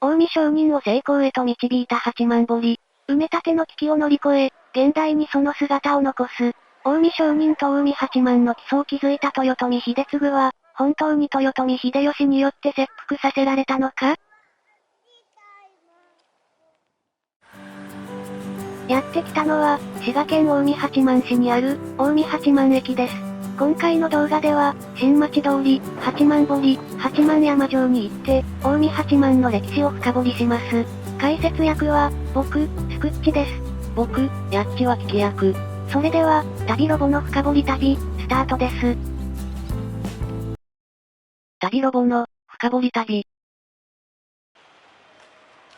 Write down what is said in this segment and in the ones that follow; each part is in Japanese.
近江商人を成功へと導いた八幡堀。埋め立ての危機を乗り越え、現代にその姿を残す。近江商人と近江八幡の基礎を築いた豊臣秀次は、本当に豊臣秀吉によって切腹させられたのか？やってきたのは、滋賀県近江八幡市にある、近江八幡駅です。今回の動画では、新町通り、八幡堀、八幡山城に行って、近江八幡の歴史を深掘りします。解説役は、僕、スクッチです。僕、ヤッチは聞き役。それでは、旅ロボの深掘り旅、スタートです。旅ロボの、深掘り旅。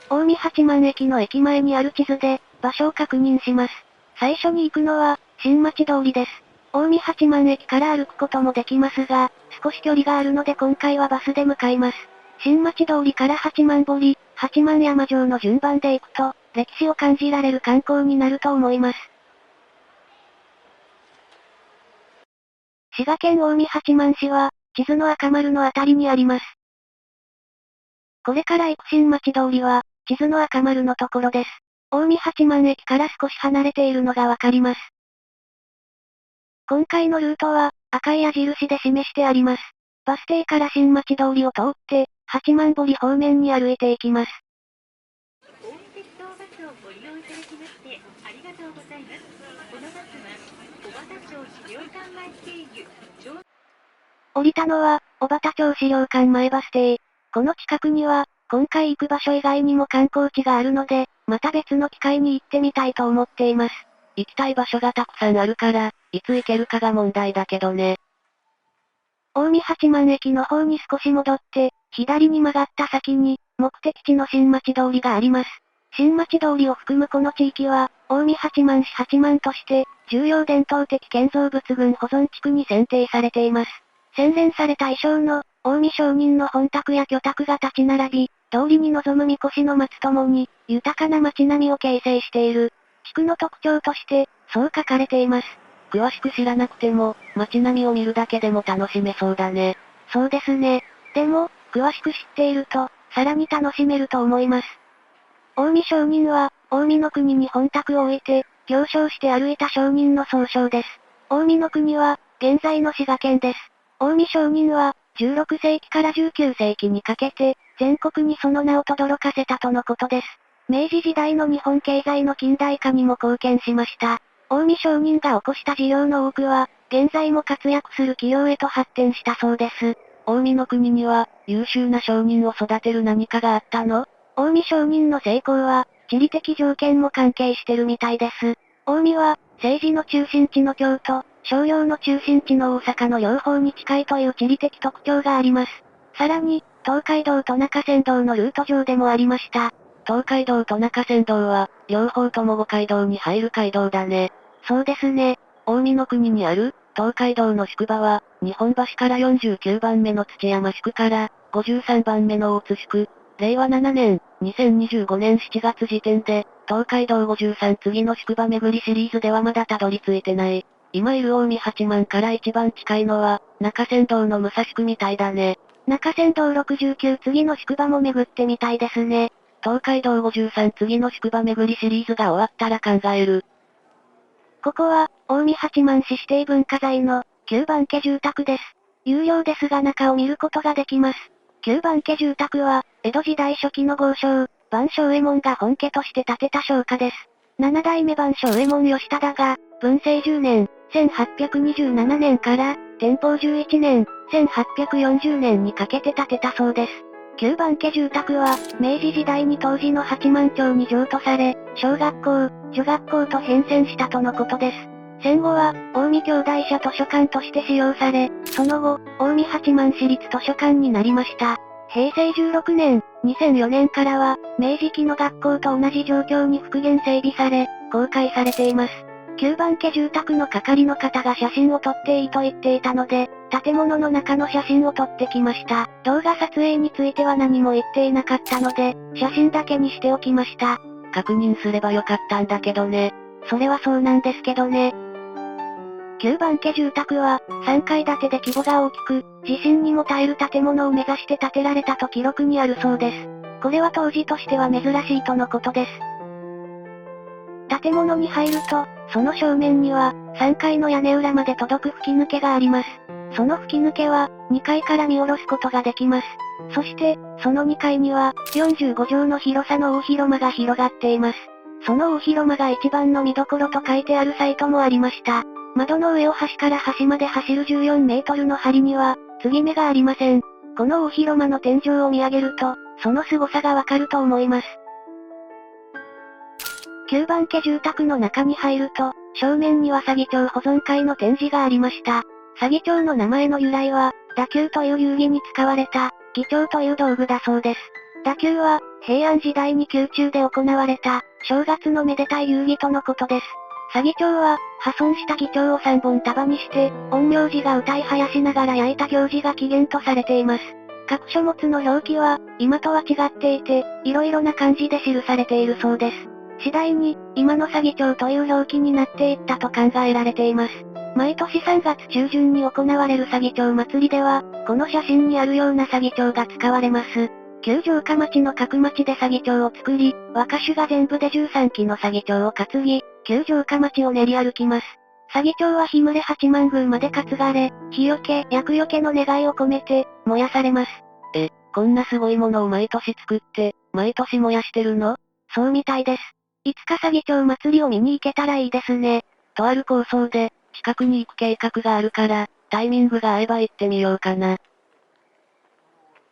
近江八幡駅の駅前にある地図で、場所を確認します。最初に行くのは、新町通りです。近江八幡駅から歩くこともできますが、少し距離があるので今回はバスで向かいます。新町通りから八幡堀、八幡山城の順番で行くと、歴史を感じられる観光になると思います。滋賀県近江八幡市は、地図の赤丸のあたりにあります。これから行く新町通りは、地図の赤丸のところです。近江八幡駅から少し離れているのがわかります。今回のルートは、赤い矢印で示してあります。バス停から新町通りを通って、八幡堀方面に歩いていきます。近江鉄道バスをご利用いただきまして、ありがとうございます。このバスは、小畑町資料館前経由、降りたのは、小畑町資料館前バス停。この近くには、今回行く場所以外にも観光地があるので、また別の機会に行ってみたいと思っています。行きたい場所がたくさんあるから、いつ行けるかが問題だけどね。近江八幡駅の方に少し戻って、左に曲がった先に、目的地の新町通りがあります。新町通りを含むこの地域は、近江八幡市八幡として、重要伝統的建造物群保存地区に選定されています。洗練された衣装の、近江商人の本宅や居宅が立ち並び、通りに臨むみこしの松ともに、豊かな街並みを形成している。地区の特徴として、そう書かれています。詳しく知らなくても、街並みを見るだけでも楽しめそうだね。そうですね。でも、詳しく知っていると、さらに楽しめると思います。近江商人は、近江の国に本宅を置いて、行商して歩いた商人の総称です。近江の国は、現在の滋賀県です。近江商人は、16世紀から19世紀にかけて、全国にその名を轟かせたとのことです。明治時代の日本経済の近代化にも貢献しました。近江商人が起こした事業の多くは、現在も活躍する企業へと発展したそうです。近江の国には、優秀な商人を育てる何かがあったの？近江商人の成功は、地理的条件も関係してるみたいです。近江は、政治の中心地の京都、商用の中心地の大阪の両方に近いという地理的特徴があります。さらに、東海道と中山道のルート上でもありました。東海道と中山道は、両方とも五街道に入る街道だね。そうですね。近江の国にある、東海道の宿場は、日本橋から49番目の土山宿から、53番目の大津宿、令和7年、2025年7月時点で、東海道53次の宿場巡りシリーズではまだたどり着いてない。今いる近江八幡から一番近いのは、中山道の武蔵区みたいだね。中山道69次の宿場も巡ってみたいですね。東海道53次の宿場巡りシリーズが終わったら考える。ここは、近江八幡市指定文化財の、旧番家住宅です。有料ですが中を見ることができます。旧番家住宅は、江戸時代初期の豪商、番正右衛門が本家として建てた商家です。7代目番正右衛門義忠が、文政10年、1827年から、天保11年、1840年にかけて建てたそうです。旧番家住宅は、明治時代に当時の八幡町に譲渡され、小学校、女学校と変遷したとのことです。戦後は、近江兄弟社図書館として使用され、その後、近江八幡市立図書館になりました。平成16年、2004年からは、明治期の学校と同じ状況に復元整備され、公開されています。旧番家住宅の係の方が写真を撮っていいと言っていたので、建物の中の写真を撮ってきました。動画撮影については何も言っていなかったので、写真だけにしておきました。確認すればよかったんだけどね。それはそうなんですけどね。旧番家住宅は、3階建てで規模が大きく、地震にも耐える建物を目指して建てられたと記録にあるそうです。これは当時としては珍しいとのことです。建物に入ると、その正面には、3階の屋根裏まで届く吹き抜けがあります。その吹き抜けは、2階から見下ろすことができます。そして、その2階には、45畳の広さの大広間が広がっています。その大広間が一番の見どころと書いてあるサイトもありました。窓の上を端から端まで走る14メートルの梁には、継ぎ目がありません。この大広間の天井を見上げると、その凄さがわかると思います。9番家住宅の中に入ると、正面には左義長保存会の展示がありました。左義長の名前の由来は、打球という遊戯に使われた、義長という道具だそうです。打球は、平安時代に宮中で行われた、正月のめでたい遊戯とのことです。左義長は、破損した義長を3本束にして、陰陽師が歌い生やしながら焼いた行事が起源とされています。各書物の表記は、今とは違っていて、色々な漢字で記されているそうです。次第に、今の左義長という表記になっていったと考えられています。毎年3月中旬に行われる左義長祭りでは、この写真にあるような左義長が使われます。旧城下町の各町で左義長を作り、若衆が全部で13基の左義長を担ぎ、旧城下町を練り歩きます。左義長は日暮八幡宮まで担がれ、火除け、厄除けの願いを込めて、燃やされます。こんなすごいものを毎年作って、毎年燃やしてるの？そうみたいです。いつか左義長祭りを見に行けたらいいですね。とある構想で、近くに行く計画があるから、タイミングが合えば行ってみようかな。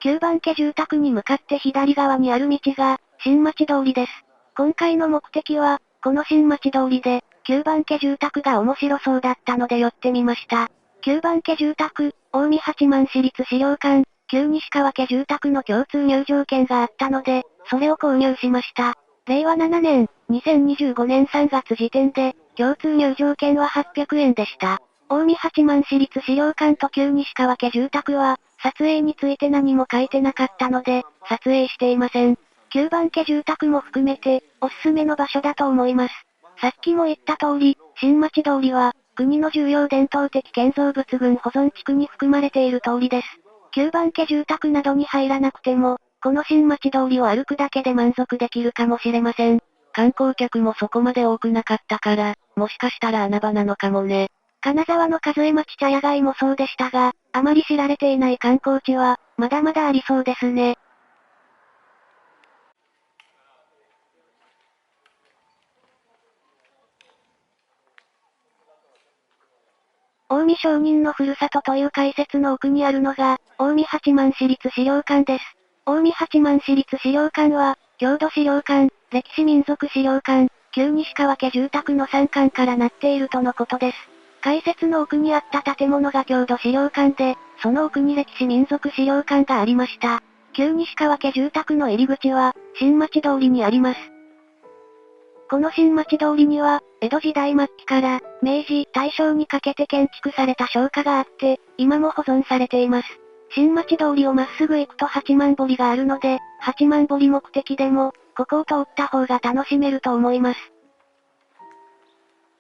9番家住宅に向かって左側にある道が、新町通りです。今回の目的は、この新町通りで、9番家住宅が面白そうだったので寄ってみました。9番家住宅、近江八幡市立資料館、旧西川家住宅の共通入場券があったので、それを購入しました。令和7年、2025年3月時点で、共通入場券は800円でした。近江八幡市立資料館と旧西川家住宅は、撮影について何も書いてなかったので、撮影していません。9番家住宅も含めて、おすすめの場所だと思います。さっきも言った通り、新町通りは、国の重要伝統的建造物群保存地区に含まれている通りです。9番家住宅などに入らなくても、この新町通りを歩くだけで満足できるかもしれません。観光客もそこまで多くなかったから、もしかしたら穴場なのかもね。金沢の数町茶屋街もそうでしたが、あまり知られていない観光地は、まだまだありそうですね。近江商人のふるさとという解説の奥にあるのが、近江八幡市立資料館です。近江八幡市立資料館は、郷土資料館、歴史民族資料館、旧西川家住宅の3館からなっているとのことです。解説の奥にあった建物が郷土資料館で、その奥に歴史民族資料館がありました。旧西川家住宅の入り口は、新町通りにあります。この新町通りには、江戸時代末期から、明治、大正にかけて建築された商家があって、今も保存されています。新町通りをまっすぐ行くと八幡堀があるので、八幡堀目的でも、ここを通った方が楽しめると思います。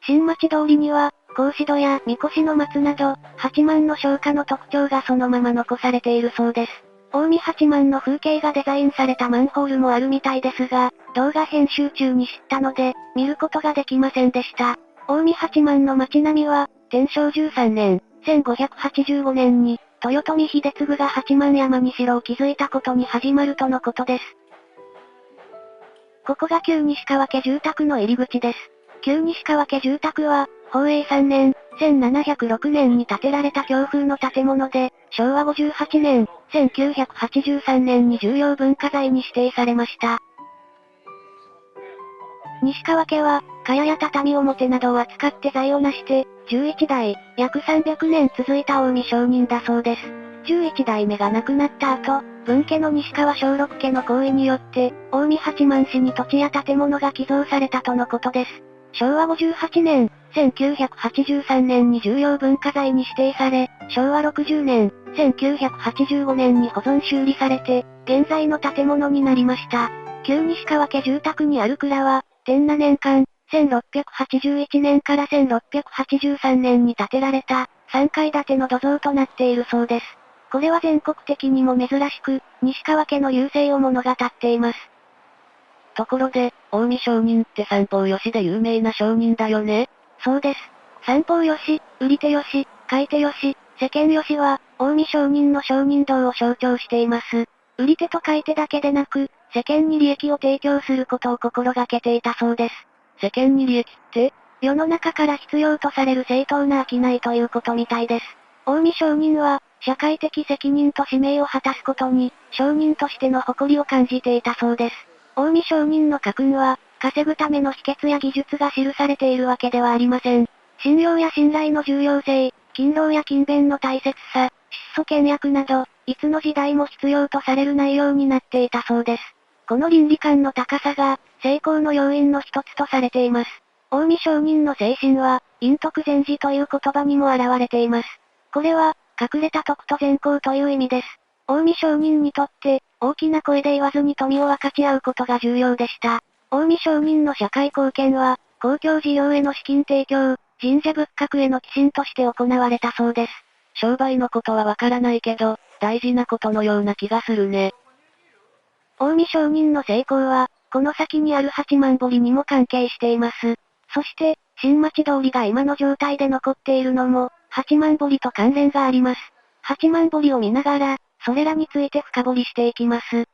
新町通りには、格子戸や神輿の松など、八幡の商家の特徴がそのまま残されているそうです。近江八幡の風景がデザインされたマンホールもあるみたいですが、動画編集中に知ったので、見ることができませんでした。近江八幡の街並みは、天正13年、1585年に、豊臣秀次が八幡山に城を築いたことに始まるとのことです。ここが旧西川家住宅の入り口です。旧西川家住宅は、宝永3年、1706年に建てられた京風の建物で、昭和58年、1983年に重要文化財に指定されました。西川家は、茅や畳表などを扱って財を成して、11代、約300年続いた近江商人だそうです。11代目が亡くなった後、分家の西川正六家の行為によって、近江八幡市に土地や建物が寄贈されたとのことです。昭和58年、1983年に重要文化財に指定され、昭和60年、1985年に保存修理されて、現在の建物になりました。旧西川家住宅にある蔵は、天7年間、1681年から1683年に建てられた、3階建ての土蔵となっているそうです。これは全国的にも珍しく、西川家の隆盛を物語っています。ところで、近江商人って三方よしで有名な商人だよね。そうです。三方よし、売り手よし、買い手よし、世間よしは、近江商人の商人道を象徴しています。売り手と買い手だけでなく、世間に利益を提供することを心がけていたそうです。世間に利益って？世の中から必要とされる正当な商いということみたいです。近江商人は、社会的責任と使命を果たすことに、商人としての誇りを感じていたそうです。近江商人の家訓は、稼ぐための秘訣や技術が記されているわけではありません。信用や信頼の重要性、勤労や勤勉の大切さ、質素倹約など、いつの時代も必要とされる内容になっていたそうです。この倫理観の高さが、成功の要因の一つとされています。近江商人の精神は、陰徳禅師という言葉にも現れています。これは、隠れた徳と善行という意味です。近江商人にとって、大きな声で言わずに富を分かち合うことが重要でした。近江商人の社会貢献は、公共事業への資金提供、神社仏閣への寄進として行われたそうです。商売のことはわからないけど、大事なことのような気がするね。近江商人の成功は、この先にある八幡堀にも関係しています。そして、新町通りが今の状態で残っているのも、八幡堀と関連があります。八幡堀を見ながら、それらについて深掘りしていきます。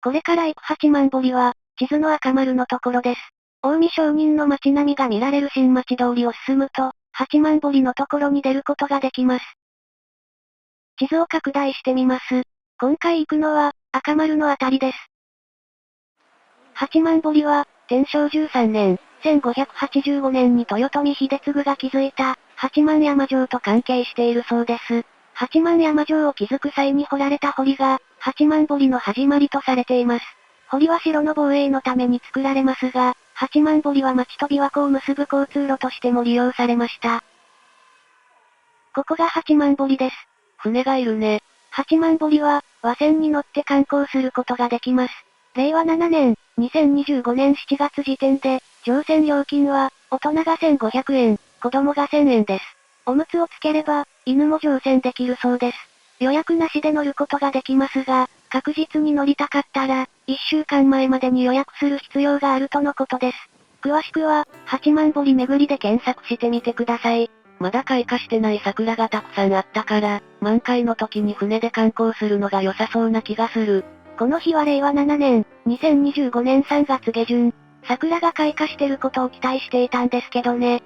これから行く八幡堀は、地図の赤丸のところです。近江商人の街並みが見られる新町通りを進むと、八幡堀のところに出ることができます。地図を拡大してみます。今回行くのは、赤丸のあたりです。八幡堀は、天正13年、1585年に豊臣秀次が築いた、八幡山城と関係しているそうです。八幡山城を築く際に掘られた堀が、八幡堀の始まりとされています。堀は城の防衛のために作られますが、八幡堀は町と琵琶湖を結ぶ交通路としても利用されました。ここが八幡堀です。船がいるね。八幡堀は、和船に乗って観光することができます。令和7年、2025年7月時点で、乗船料金は、大人が1500円、子供が1000円です。おむつをつければ、犬も乗船できるそうです。予約なしで乗ることができますが、確実に乗りたかったら、1週間前までに予約する必要があるとのことです。詳しくは、八幡堀巡りで検索してみてください。まだ開花してない桜がたくさんあったから、満開の時に船で観光するのが良さそうな気がする。この日は令和7年、2025年3月下旬、桜が開花してることを期待していたんですけどね。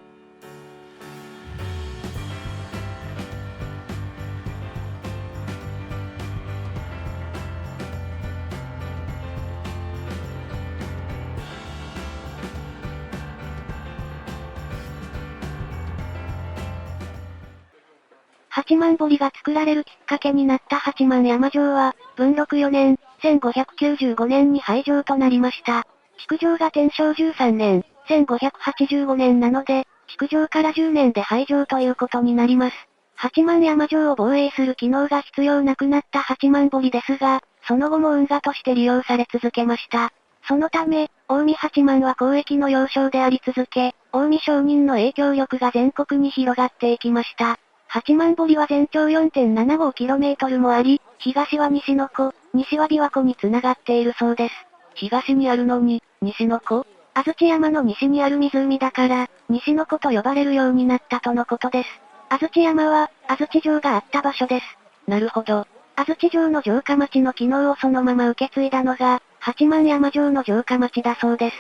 八幡堀が作られるきっかけになった八幡山城は、文禄4年、1595年に廃城となりました。築城が天正13年、1585年なので、築城から10年で廃城ということになります。八幡山城を防衛する機能が必要なくなった八幡堀ですが、その後も運河として利用され続けました。そのため、近江八幡は交易の要衝であり続け、近江商人の影響力が全国に広がっていきました。八幡堀は全長 4.75km もあり、東は西の湖、西は琵琶湖に繋がっているそうです。東にあるのに、西の湖？安土山の西にある湖だから、西の湖と呼ばれるようになったとのことです。安土山は、安土城があった場所です。なるほど。安土城の城下町の機能をそのまま受け継いだのが、八幡山城の城下町だそうです。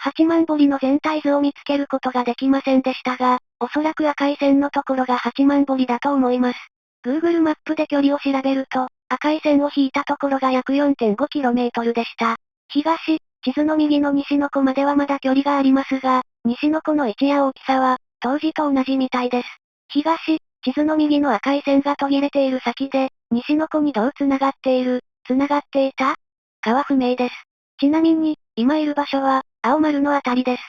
八幡堀の全体図を見つけることができませんでしたが、おそらく赤い線のところが八幡堀だと思います。Google マップで距離を調べると、赤い線を引いたところが約 4.5km でした。東、地図の右の西の湖まではまだ距離がありますが、西の湖の位置や大きさは、当時と同じみたいです。東、地図の右の赤い線が途切れている先で、西の湖にどう繋がっていたかは不明です。ちなみに、今いる場所は、青丸のあたりです。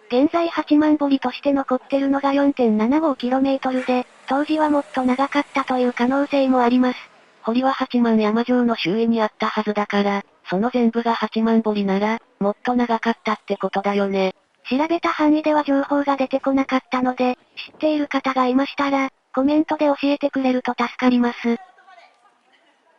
現在八幡堀として残ってるのが 4.75km で、当時はもっと長かったという可能性もあります。堀は八幡山城の周囲にあったはずだから、その全部が八幡堀なら、もっと長かったってことだよね。調べた範囲では情報が出てこなかったので、知っている方がいましたら、コメントで教えてくれると助かります。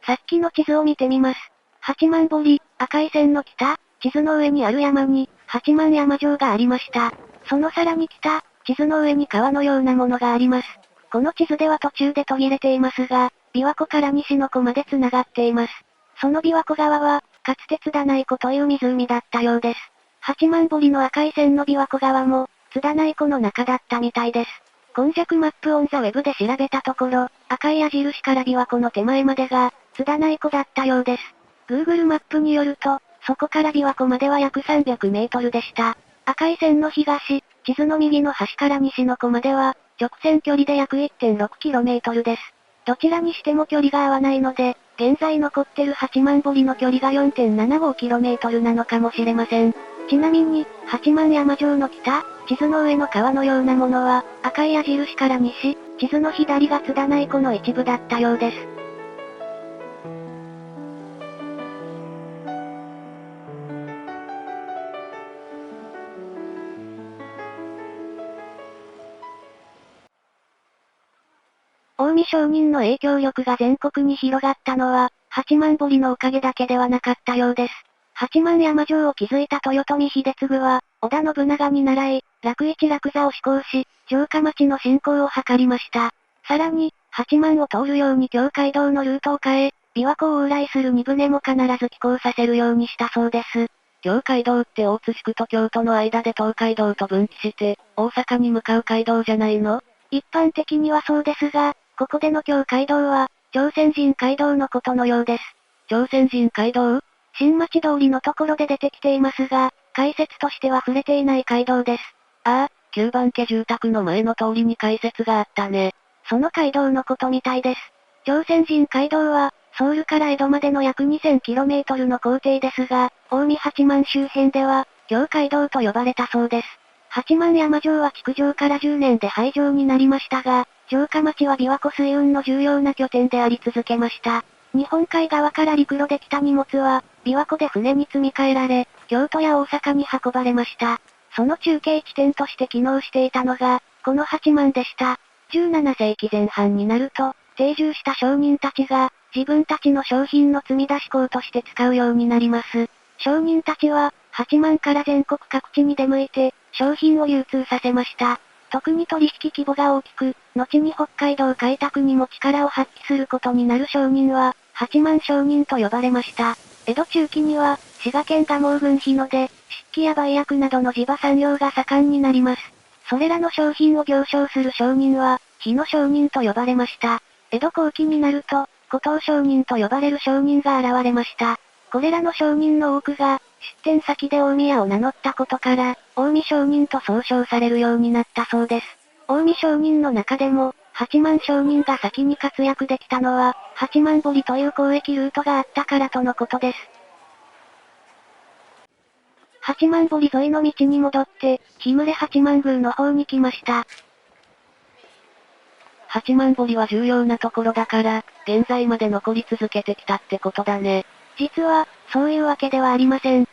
さっきの地図を見てみます。八幡堀、赤い線の北、地図の上にある山に、八幡山城がありました。そのさらに北、地図の上に川のようなものがあります。この地図では途中で途切れていますが、琵琶湖から西の湖まで繋がっています。その琵琶湖川は、かつて津田内湖という湖だったようです。八幡堀の赤い線の琵琶湖川も、津田内湖の中だったみたいです。今昔マップオンザウェブで調べたところ、赤い矢印から琵琶湖の手前までが、津田内湖だったようです。Google マップによると、そこから琵琶湖までは約300メートルでした。赤い線の東、地図の右の端から西の湖までは、直線距離で約 1.6km です。どちらにしても距離が合わないので、現在残ってる八幡堀の距離が 4.75km なのかもしれません。ちなみに、八幡山城の北、地図の上の川のようなものは、赤い矢印から西、地図の左が津田内湖の一部だったようです。近江商人の影響力が全国に広がったのは、八幡堀のおかげだけではなかったようです。八幡山城を築いた豊臣秀次は、織田信長に倣い、楽市楽座を施行し、城下町の振興を図りました。さらに、八幡を通るように京街道のルートを変え、琵琶湖を往来する荷船も必ず寄港させるようにしたそうです。京街道って大津宿と京都の間で東海道と分岐して、大阪に向かう街道じゃないの？一般的にはそうですが、ここでの京街道は、朝鮮人街道のことのようです。朝鮮人街道？新町通りのところで出てきていますが、解説としては触れていない街道です。ああ、9番家住宅の前の通りに解説があったね。その街道のことみたいです。朝鮮人街道は、ソウルから江戸までの約 2000km の行程ですが、近江八幡周辺では、京街道と呼ばれたそうです。八幡山城は築城から10年で廃城になりましたが、城下町は琵琶湖水運の重要な拠点であり続けました。日本海側から陸路で来た荷物は、琵琶湖で船に積み替えられ、京都や大阪に運ばれました。その中継地点として機能していたのが、この八幡でした。17世紀前半になると、定住した商人たちが、自分たちの商品の積み出し港として使うようになります。商人たちは、八幡から全国各地に出向いて、商品を流通させました。特に取引規模が大きく、後に北海道開拓にも力を発揮することになる商人は、八幡商人と呼ばれました。江戸中期には、滋賀県蒲生郡日野で、漆器や売薬などの地場産業が盛んになります。それらの商品を行商する商人は、日野商人と呼ばれました。江戸後期になると、古東商人と呼ばれる商人が現れました。これらの商人の多くが、出店先で大宮を名乗ったことから、近江商人と総称されるようになったそうです。近江商人の中でも、八幡商人が先に活躍できたのは、八幡堀という交易ルートがあったからとのことです。八幡堀沿いの道に戻って、日牟八幡宮の方に来ました。八幡堀は重要なところだから、現在まで残り続けてきたってことだね。実は、そういうわけではありません。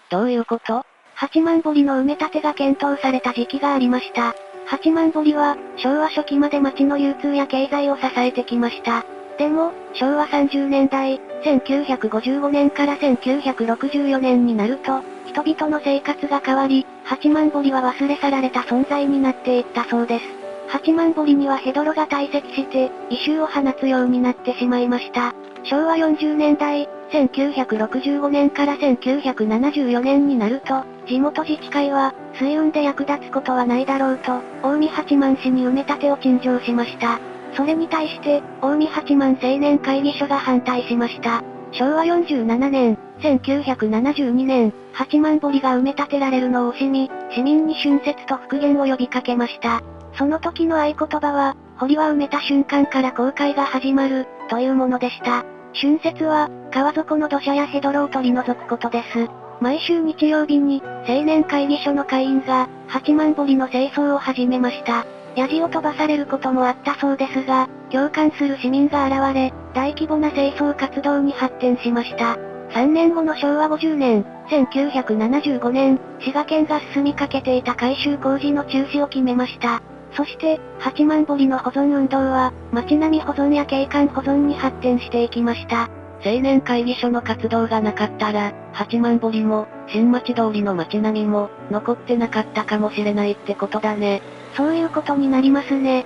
どういうこと？八幡堀の埋め立てが検討された時期がありました。八幡堀は、昭和初期まで町の流通や経済を支えてきました。でも、昭和30年代、1955年から1964年になると、人々の生活が変わり、八幡堀は忘れ去られた存在になっていったそうです。八幡堀にはヘドロが堆積して、異臭を放つようになってしまいました。昭和40年代、1965年から1974年になると、地元自治会は、水運で役立つことはないだろうと、近江八幡市に埋め立てを陳情しました。それに対して、近江八幡青年会議所が反対しました。昭和47年、1972年、八幡堀が埋め立てられるのを惜しみ、市民に春節と復元を呼びかけました。その時の合言葉は、堀は埋めた瞬間から航海が始まる、というものでした。春節は、川底の土砂やヘドロを取り除くことです。毎週日曜日に、青年会議所の会員が、八幡堀の清掃を始めました。ヤジを飛ばされることもあったそうですが、共感する市民が現れ、大規模な清掃活動に発展しました。3年後の昭和50年、1975年、滋賀県が進みかけていた改修工事の中止を決めました。そして、八幡堀の保存運動は、街並み保存や景観保存に発展していきました。青年会議所の活動がなかったら、八幡堀も、新町通りの街並みも、残ってなかったかもしれないってことだね。そういうことになりますね。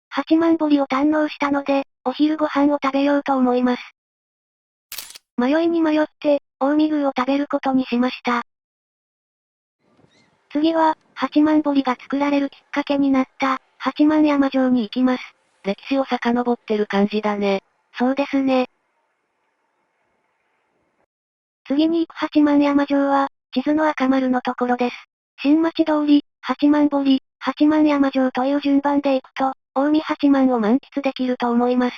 八幡堀を堪能したので、お昼ご飯を食べようと思います。迷いに迷って、近江牛を食べることにしました。次は、八幡堀が作られるきっかけになった、八幡山城に行きます。歴史を遡ってる感じだね。そうですね。次に行く八幡山城は、地図の赤丸のところです。新町通り、八幡堀、八幡山城という順番で行くと、近江八幡を満喫できると思います。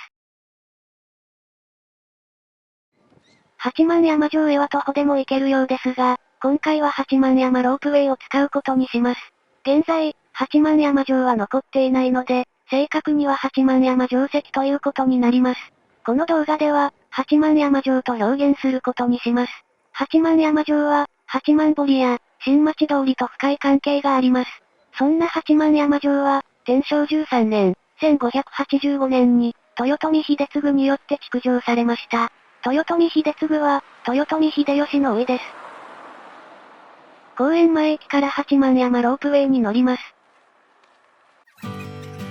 八幡山城へは徒歩でも行けるようですが、今回は八幡山ロープウェイを使うことにします。現在、八幡山城は残っていないので、正確には八幡山城跡ということになります。この動画では、八幡山城と表現することにします。八幡山城は、八幡堀や、新町通りと深い関係があります。そんな八幡山城は、天正13年、1585年に、豊臣秀次によって築城されました。豊臣秀次は、豊臣秀吉の甥です。公園前駅から八幡山ロープウェイに乗ります。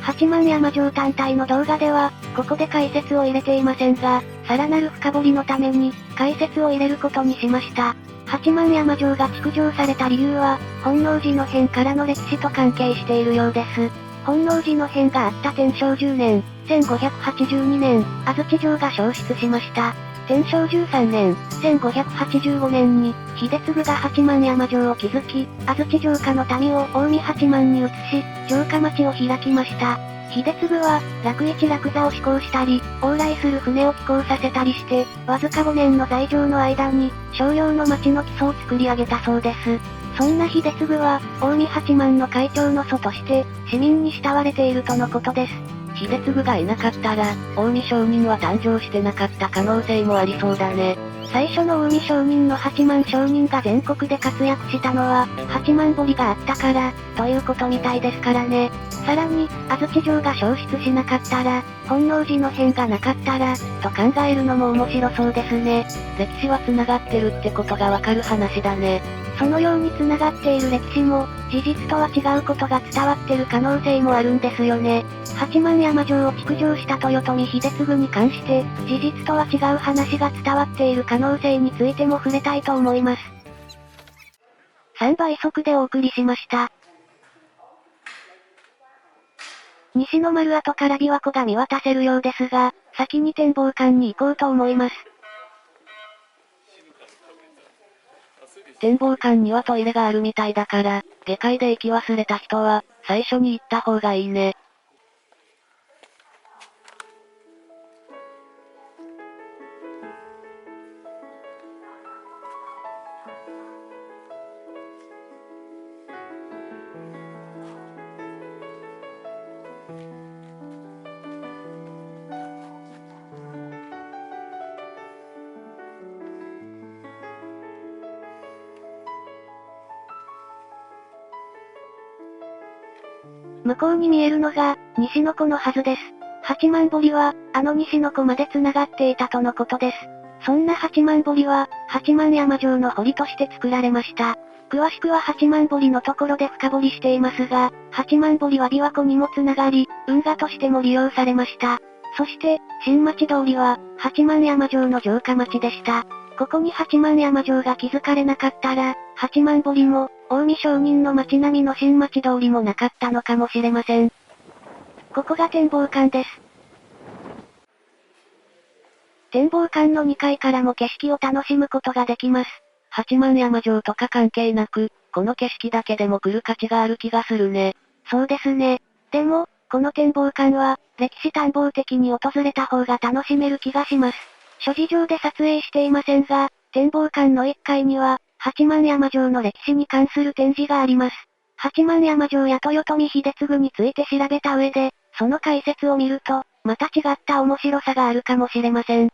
八幡山城単体の動画では、ここで解説を入れていませんが、さらなる深掘りのために、解説を入れることにしました。八幡山城が築城された理由は、本能寺の変からの歴史と関係しているようです。本能寺の変があった天正10年、1582年、安土城が焼失しました。天正13年、1585年に、秀次が八幡山城を築き、安土城下の民を近江八幡に移し、城下町を開きました。秀次は、楽市楽座を施行したり、往来する船を寄港させたりして、わずか5年の在城の間に、商用の町の基礎を作り上げたそうです。そんな秀次は、近江八幡の会長の祖として、市民に慕われているとのことです。秀次がいなかったら、近江商人は誕生してなかった可能性もありそうだね。最初の近江商人の八幡商人が全国で活躍したのは、八幡堀があったから、ということみたいですからね。さらに、安土城が焼失しなかったら、本能寺の変がなかったら、と考えるのも面白そうですね。歴史は繋がってるってことがわかる話だね。そのように繋がっている歴史も、事実とは違うことが伝わってる可能性もあるんですよね。八幡山城を築城した豊臣秀次に関して、事実とは違う話が伝わっている可能性についても触れたいと思います。3倍速でお送りしました。西の丸跡から琵琶湖が見渡せるようですが、先に展望館に行こうと思います。展望館にはトイレがあるみたいだから、下界で行き忘れた人は、最初に行った方がいいね。向こうに見えるのが、西の湖のはずです。八幡堀は、あの西の湖まで繋がっていたとのことです。そんな八幡堀は、八幡山城の堀として作られました。詳しくは八幡堀のところで深掘りしていますが、八幡堀は琵琶湖にも繋がり、運河としても利用されました。そして、新町通りは、八幡山城の城下町でした。ここに八幡山城が築かれなかったら、八幡堀も、近江商人の町並みの新町通りもなかったのかもしれません。ここが展望館です。展望館の2階からも景色を楽しむことができます。八幡山城とか関係なく、この景色だけでも来る価値がある気がするね。そうですね。でも、この展望館は、歴史探訪的に訪れた方が楽しめる気がします。諸事情で撮影していませんが、展望館の1階には、八幡山城の歴史に関する展示があります。八幡山城や豊臣秀次について調べた上で、その解説を見ると、また違った面白さがあるかもしれません。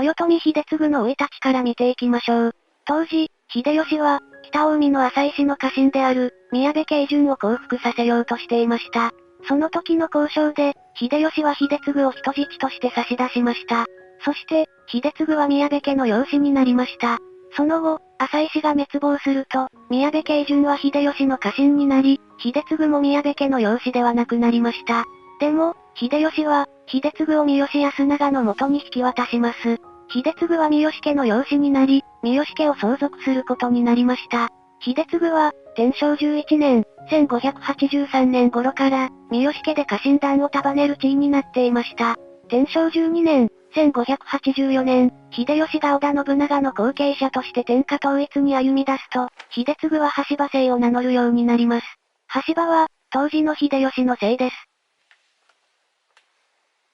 豊臣秀次の生い立ちから見ていきましょう。当時、秀吉は、北近江の浅井氏の家臣である、宮部慶順を降伏させようとしていました。その時の交渉で、秀吉は秀次を人質として差し出しました。そして、秀次は宮部家の養子になりました。その後、浅井氏が滅亡すると、宮部慶順は秀吉の家臣になり、秀次も宮部家の養子ではなくなりました。でも、秀吉は、秀次を三好康長の元に引き渡します。秀次は三好家の養子になり、三好家を相続することになりました。秀次は、天正11年、1583年頃から、三好家で家臣団を束ねる地位になっていました。天正12年、1584年、秀吉が織田信長の後継者として天下統一に歩み出すと、秀次は羽柴姓を名乗るようになります。羽柴は、当時の秀吉の姓です。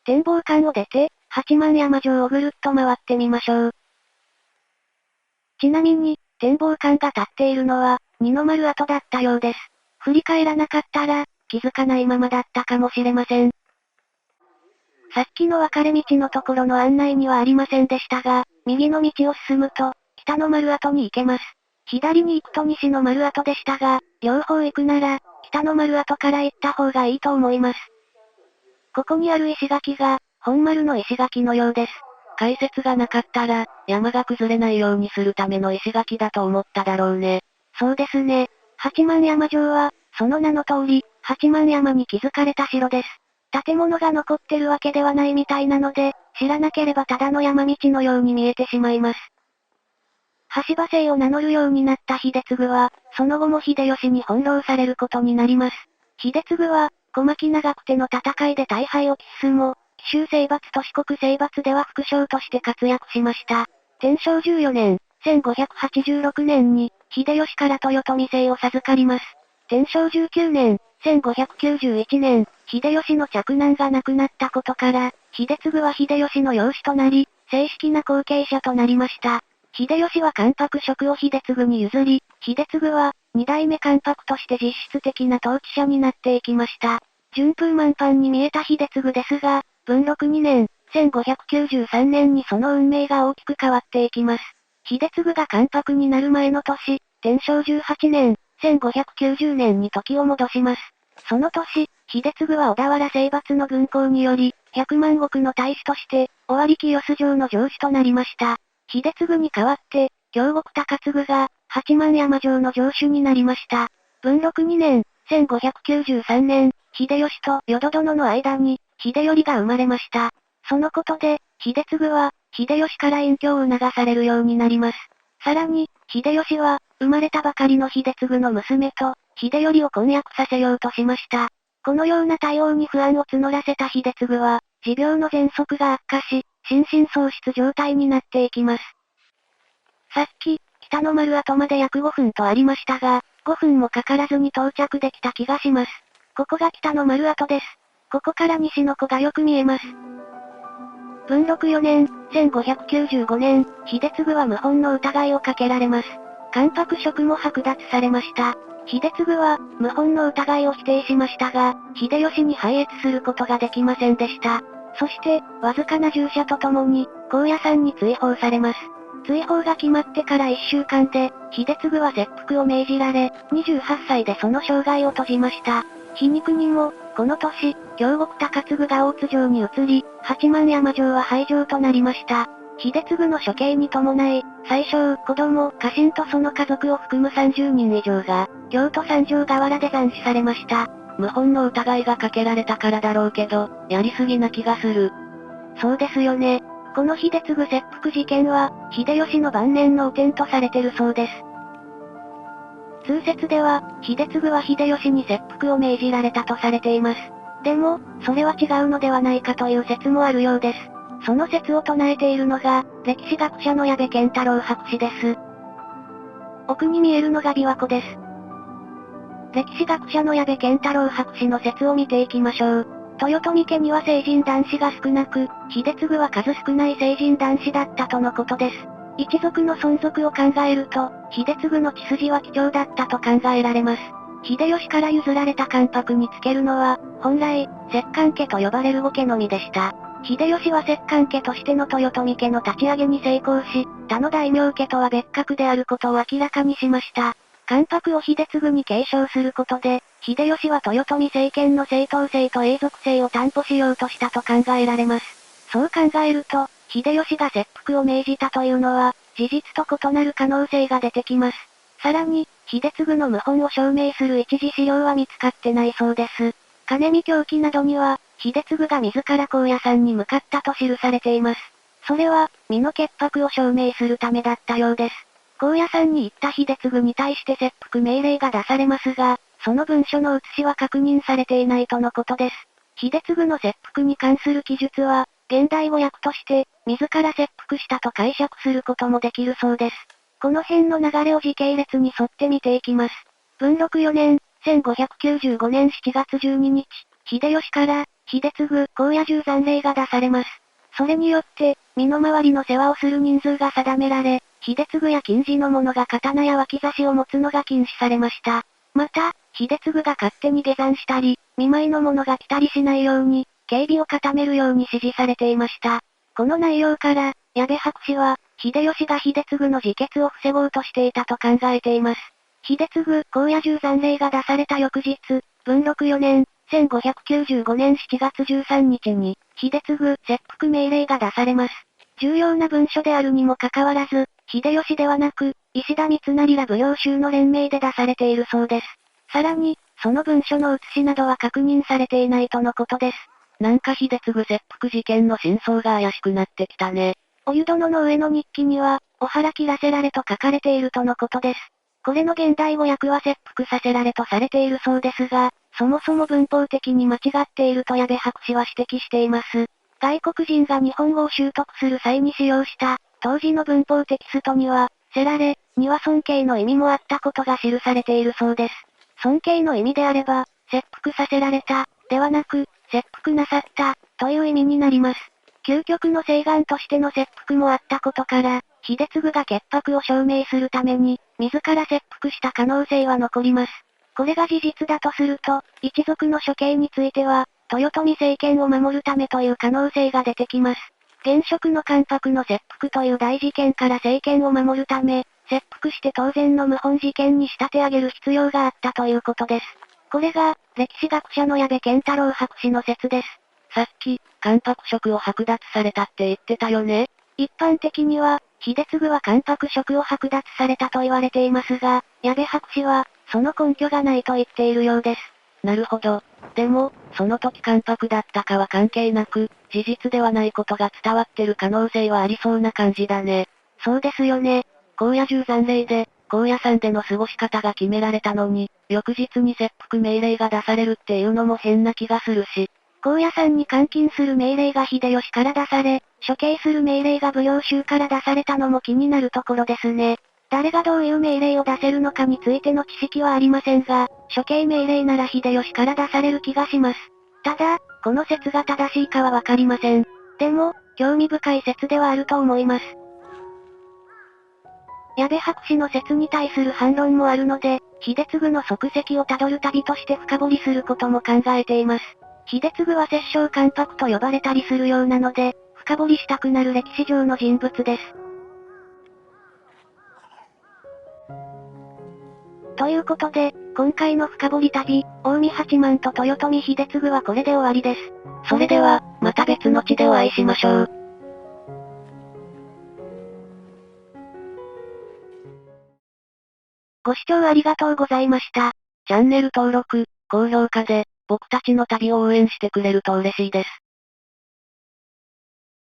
展望館を出て、八幡山城をぐるっと回ってみましょう。ちなみに、展望館が立っているのは、二の丸跡だったようです。振り返らなかったら、気づかないままだったかもしれません。さっきの分かれ道のところの案内にはありませんでしたが、右の道を進むと、北の丸跡に行けます。左に行くと西の丸跡でしたが、両方行くなら、北の丸跡から行った方がいいと思います。ここにある石垣が、本丸の石垣のようです。解説がなかったら、山が崩れないようにするための石垣だと思っただろうね。そうですね。八幡山城は、その名の通り、八幡山に築かれた城です。建物が残ってるわけではないみたいなので、知らなければただの山道のように見えてしまいます。羽柴姓を名乗るようになった秀次は、その後も秀吉に翻弄されることになります。秀次は、小牧長久手の戦いで大敗を喫すも、紀州征伐と四国征伐では副将として活躍しました。天正14年、1586年に、秀吉から豊臣姓を授かります。天正19年、1591年、秀吉の嫡男が亡くなったことから、秀次は秀吉の養子となり、正式な後継者となりました。秀吉は関白職を秀次に譲り、秀次は、二代目関白として実質的な統治者になっていきました。順風満帆に見えた秀次ですが、文禄2年、1593年にその運命が大きく変わっていきます。秀次が関白になる前の年、天正18年、1590年に時を戻します。その年、秀次は小田原征伐の軍港により、100万石の大使として、尾張清洲城の城主となりました。秀次に代わって、京極高次が、八幡山城の城主になりました。文禄2年、1593年、秀吉と淀殿の間に、秀頼が生まれました。そのことで、秀次は、秀吉から隠居を促されるようになります。さらに、秀吉は、生まれたばかりの秀次の娘と、秀頼を婚約させようとしました。このような対応に不安を募らせた秀次は、持病の喘息が悪化し、心神喪失状態になっていきます。さっき、北の丸跡まで約5分とありましたが、5分もかからずに到着できた気がします。ここが北の丸跡です。ここから西の湖がよく見えます。文禄4年、1595年、秀次は謀反の疑いをかけられます。関白職も剥奪されました。秀次は、謀反の疑いを否定しましたが、秀吉に拝謁することができませんでした。そして、わずかな従者と共に、高野山に追放されます。追放が決まってから1週間で、秀次は切腹を命じられ、28歳でその生涯を閉じました。皮肉にも、この年、京極高次が大津城に移り、八幡山城は廃城となりました。秀次の処刑に伴い、宰相、子供、家臣とその家族を含む30人以上が、京都三条河原で斬首されました。謀反の疑いがかけられたからだろうけど、やりすぎな気がする。そうですよね。この秀次切腹事件は、秀吉の晩年の汚点とされてるそうです。通説では、秀次は秀吉に切腹を命じられたとされています。でも、それは違うのではないかという説もあるようです。その説を唱えているのが、歴史学者の矢部健太郎博士です。奥に見えるのが琵琶湖です。歴史学者の矢部健太郎博士の説を見ていきましょう。豊臣家には成人男子が少なく、秀次は数少ない成人男子だったとのことです。一族の存続を考えると、秀次の血筋は貴重だったと考えられます。秀吉から譲られた関白につけるのは、本来、摂関家と呼ばれる御家のみでした。秀吉は摂関家としての豊臣家の立ち上げに成功し、他の大名家とは別格であることを明らかにしました。関白を秀次に継承することで、秀吉は豊臣政権の正当性と永続性を担保しようとしたと考えられます。そう考えると、秀吉が切腹を命じたというのは、事実と異なる可能性が出てきます。さらに、秀次の謀反を証明する一次資料は見つかってないそうです。金見狂気などには、秀次が自ら高野山に向かったと記されています。それは、身の潔白を証明するためだったようです。高野山に行った秀次に対して切腹命令が出されますが、その文書の写しは確認されていないとのことです。秀次の切腹に関する記述は、現代語訳として、自ら切腹したと解釈することもできるそうです。この辺の流れを時系列に沿って見ていきます。文禄4年、1595年7月12日、秀吉から、秀次、高野十残令が出されます。それによって、身の回りの世話をする人数が定められ、秀次や近似の者が刀や脇差しを持つのが禁止されました。また、秀次が勝手に下山したり、見舞いの者が来たりしないように、警備を固めるように指示されていました。この内容から、矢部博士は、秀吉が秀次の自決を防ごうとしていたと考えています。秀次、高野十残令が出された翌日、文禄4年、1595年7月13日に、秀次、切腹命令が出されます。重要な文書であるにもかかわらず、秀吉ではなく、石田三成ら武陽衆の連名で出されているそうです。さらに、その文書の写しなどは確認されていないとのことです。なんか秀次切腹事件の真相が怪しくなってきたね。お湯殿の上の日記には、お腹切らせられと書かれているとのことです。これの現代語訳は切腹させられとされているそうですが、そもそも文法的に間違っていると矢部博士は指摘しています。外国人が日本語を習得する際に使用した、当時の文法テキストには、せられ、には尊敬の意味もあったことが記されているそうです。尊敬の意味であれば、切腹させられた、ではなく、切腹なさった、という意味になります。究極の請願としての切腹もあったことから、秀次が潔白を証明するために、自ら切腹した可能性は残ります。これが事実だとすると、一族の処刑については、豊臣政権を守るためという可能性が出てきます。現職の関白の切腹という大事件から政権を守るため、切腹して当然の謀反事件に仕立て上げる必要があったということです。これが、歴史学者の矢部健太郎博士の説です。さっき、関白職を剥奪されたって言ってたよね。一般的には、秀次は関白職を剥奪されたと言われていますが、矢部博士は、その根拠がないと言っているようです。なるほど。でも、その時関白だったかは関係なく、事実ではないことが伝わってる可能性はありそうな感じだね。そうですよね。高野十残令で、高野山での過ごし方が決められたのに、翌日に切腹命令が出されるっていうのも変な気がするし。高野山に監禁する命令が秀吉から出され、処刑する命令が武陽衆から出されたのも気になるところですね。誰がどういう命令を出せるのかについての知識はありませんが、処刑命令なら秀吉から出される気がします。ただ、この説が正しいかはわかりません。でも、興味深い説ではあると思います。矢部博士の説に対する反論もあるので、秀次の足跡をたどる旅として深掘りすることも考えています。秀次は摂政関白と呼ばれたりするようなので、深掘りしたくなる歴史上の人物です。ということで、今回の深掘り旅、近江八幡と豊臣秀次はこれで終わりです。それでは、また別の地でお会いしましょう。ご視聴ありがとうございました。チャンネル登録、高評価で、僕たちの旅を応援してくれると嬉しいです。